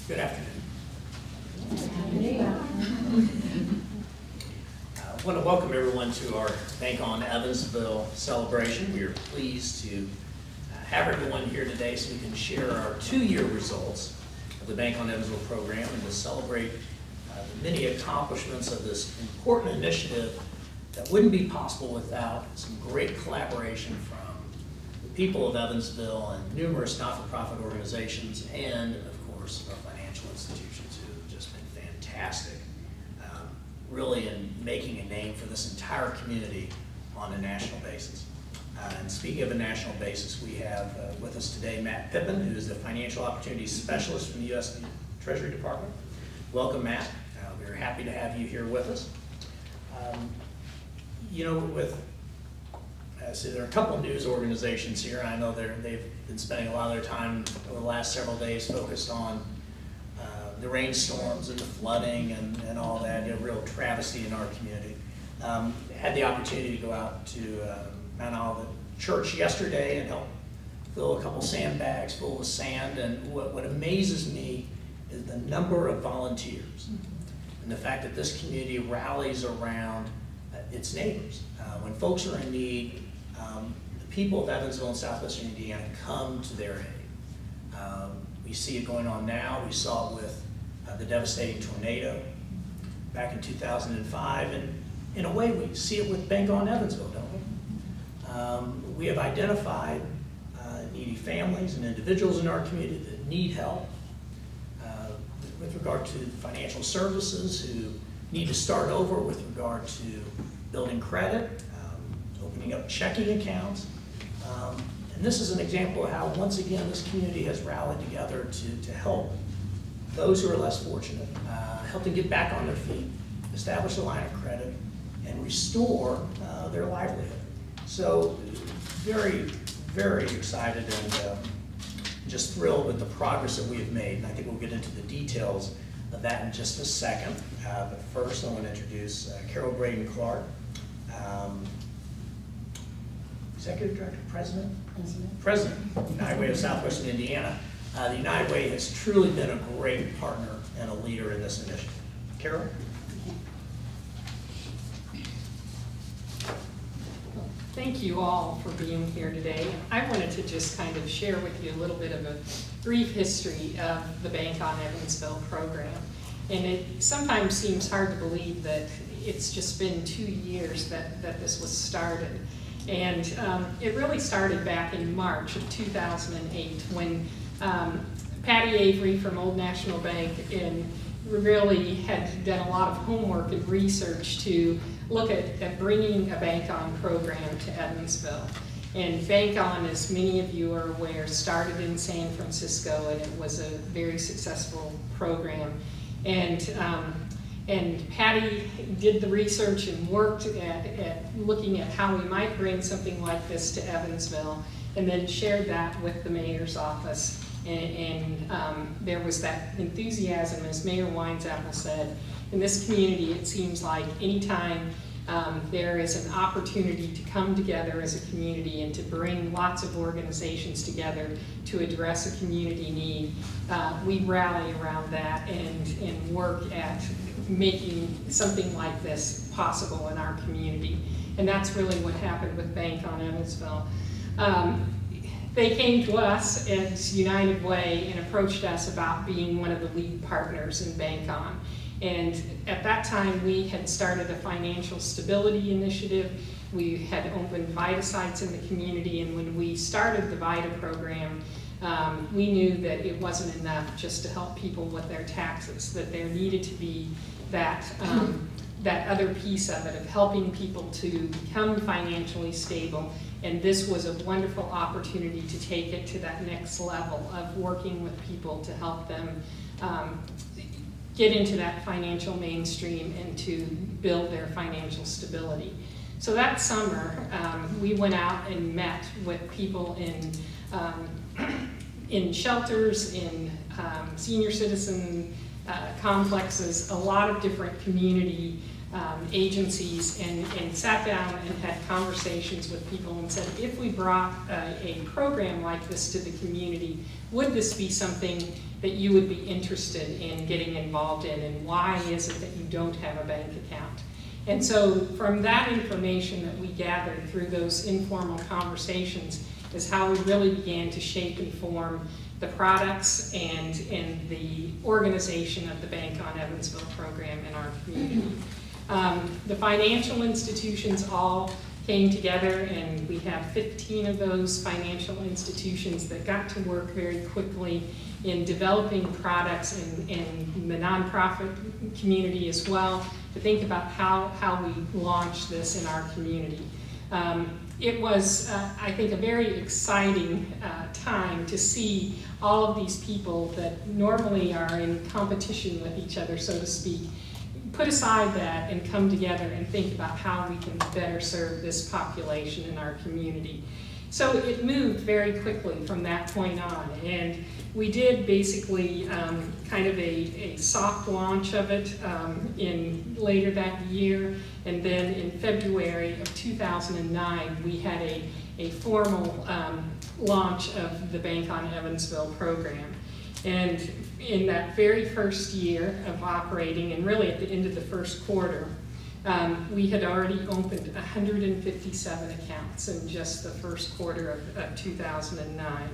Good afternoon. I want to welcome everyone to our Bank on Evansville celebration. We are pleased to have everyone here today so we can share our 2-year results of the Bank on Evansville program and to celebrate the many accomplishments of this important initiative that wouldn't be possible without some great collaboration from the people of Evansville and numerous not-for-profit organizations and, of course, our financial institutions who have just been fantastic, really in making a name for this entire community on a national basis. And speaking of a national basis, we have with us today Matt Pippin, who is the Financial Opportunities Specialist from the U.S. Treasury Department. Welcome, Matt. We're happy to have you here with us. So there are a couple of news organizations here. I know they've been spending a lot of their time over the last several days focused on the rainstorms and the flooding and all that, real travesty in our community. Had the opportunity to go out to Mount Olivet Church yesterday and help fill a couple sandbags full of sand. And what amazes me is the number of volunteers and the fact that this community rallies around its neighbors. When folks are in need, the people of Evansville and southwestern Indiana come to their aid. We see it going on now. We saw it with the devastating tornado back in 2005, and in a way we see it with Bank on Evansville, don't we? We have identified needy families and individuals in our community that need help with regard to financial services, who need to start over with regard to building credit, opening up checking accounts. And this is an example of how, once again, this community has rallied together to help those who are less fortunate, help them get back on their feet, establish a line of credit, and restore their livelihood. So very, very excited and just thrilled with the progress that we have made. And I think we'll get into the details of that in just a second. But first, I want to introduce Carol Braden Clark, Executive Director, President of United Way of Southwestern Indiana. The United Way has truly been a great partner and a leader in this initiative. Carol? Thank you all for being here today. I wanted to just kind of share with you a little bit of a brief history of the Bank on Evansville program. And it sometimes seems hard to believe that it's just been 2 years that this was started. And it really started back in March of 2008 when Patty Avery from Old National Bank really had done a lot of homework and research to look at bringing a Bank On program to Evansville. And Bank On, as many of you are aware, started in San Francisco, and it was a very successful program. And Patty did the research and worked at looking at how we might bring something like this to Evansville, and then shared that with the mayor's office. And there was that enthusiasm, as Mayor Weinzapfel said. In this community, it seems like anytime there is an opportunity to come together as a community and to bring lots of organizations together to address a community need, we rally around that and work at making something like this possible in our community. And that's really what happened with Bank on Evansville. They came to us as United Way and approached us about being one of the lead partners in Bank On. And at that time, we had started a financial stability initiative. We had opened VITA sites in the community, and when we started the VITA program, we knew that it wasn't enough just to help people with their taxes, that there needed to be that other piece of it, of helping people to become financially stable. And this was a wonderful opportunity to take it to that next level of working with people to help them get into that financial mainstream and to build their financial stability. So that summer, we went out and met with people in shelters, in senior citizen complexes, a lot of different community agencies and sat down and had conversations with people and said, if we brought a program like this to the community, would this be something that you would be interested in getting involved in, and why is it that you don't have a bank account? And so from that information that we gathered through those informal conversations is how we really began to shape and form the products and the organization of the Bank on Evansville program in our community. The financial institutions all came together, and we have 15 of those financial institutions that got to work very quickly in developing products in the nonprofit community as well, to think about how we launch this in our community. It was, I think, a very exciting time to see all of these people that normally are in competition with each other, so to speak, put aside that and come together and think about how we can better serve this population in our community. So it moved very quickly from that point on, and we did basically kind of a soft launch of it in later that year, and then in February of 2009 we had a formal launch of the Bank on Evansville program. And in that very first year of operating, and really at the end of the first quarter, we had already opened 157 accounts in just the first quarter of 2009.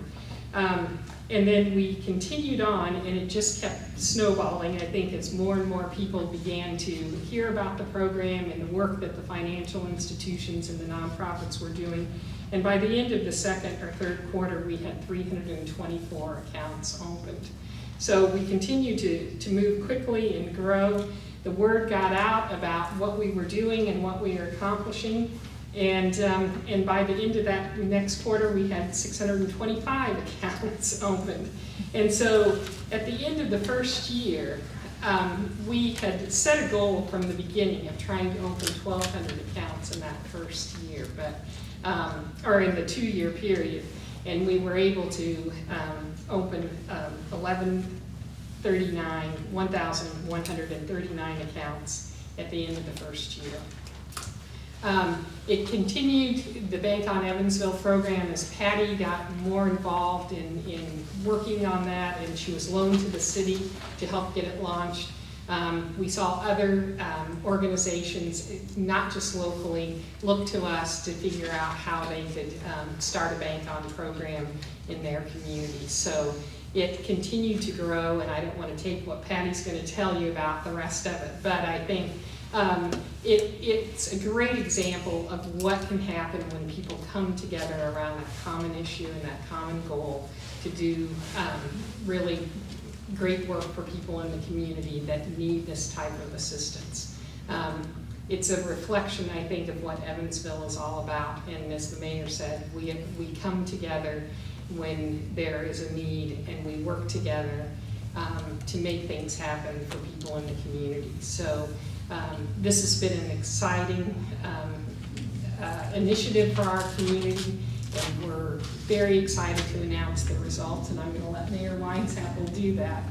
And then we continued on, and it just kept snowballing, I think, as more and more people began to hear about the program and the work that the financial institutions and the nonprofits were doing. And by the end of the second or third quarter, we had 324 accounts opened. So we continued to move quickly and grow. The word got out about what we were doing and what we were accomplishing. And by the end of that next quarter, we had 625 accounts opened. And so at the end of the first year, we had set a goal from the beginning of trying to open 1,200 accounts in that first year, or in the 2-year period. And we were able to open 1,139 accounts at the end of the first year. It continued, the Bank on Evansville program, as Patty got more involved in working on that, and she was loaned to the city to help get it launched. We saw other organizations, not just locally, look to us to figure out how they could start a bank on program in their community. So it continued to grow, and I don't want to take what Patty's going to tell you about the rest of it, but I think it's a great example of what can happen when people come together around a common issue and that common goal to do really great work for people in the community that need this type of assistance. It's a reflection, I think, of what Evansville is all about, and as the mayor said, we come together when there is a need, and we work together to make things happen for people in the community. So this has been an exciting initiative for our community, and we're very excited to announce the results, and I'm going to let Mayor Weinzapfel do that.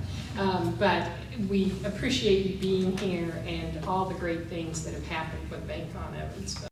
But we appreciate you being here and all the great things that have happened with Bank on Evansville.